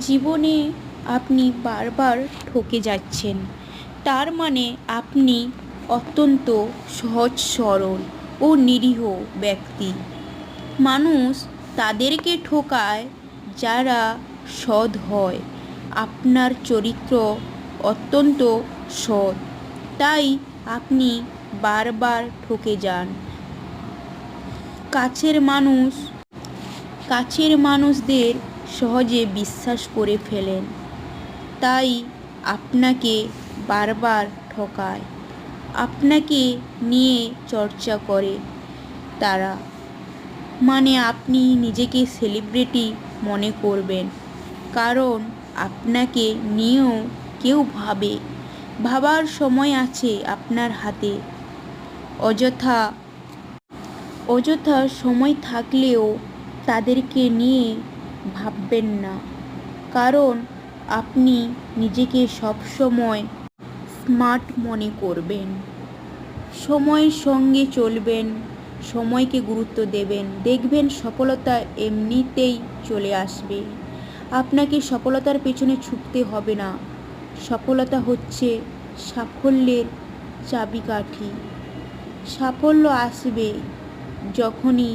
জীবনে আপনি বারবার ঠকে যাচ্ছেন, তার মানে আপনি অত্যন্ত সহজ সরল ও নিরীহ ব্যক্তি। মানুষ তাদেরকে ঠকায় যারা সৎ হয়। আপনার চরিত্র অত্যন্ত সৎ, তাই আপনি বারবার ঠকে যান। কাছের মানুষ কাছের মানুষদের সহজে বিশ্বাস করে ফেলেন, তাই আপনাকে বারবার ঠকায়। আপনাকে নিয়ে চর্চা করে তারা, মানে আপনি নিজেকে সেলিব্রিটি মনে করবেন, কারণ আপনাকে নিয়েও কেউ ভাবার সময় আছে আপনার হাতে। অযথা অযথা সময় থাকলেও তাদেরকে নিয়ে ভাববেন না, কারণ আপনি নিজেকে সবসময় স্মার্ট মনে করবেন। সময়ের সঙ্গে চলবেন, সময়কে গুরুত্ব দেবেন, দেখবেন সফলতা এমনিতেই চলে আসবে। আপনাকে সফলতার পেছনে ছুটতে হবে না। সফলতা হচ্ছে সাফল্যের চাবিকাঠি। সাফল্য আসবে যখনই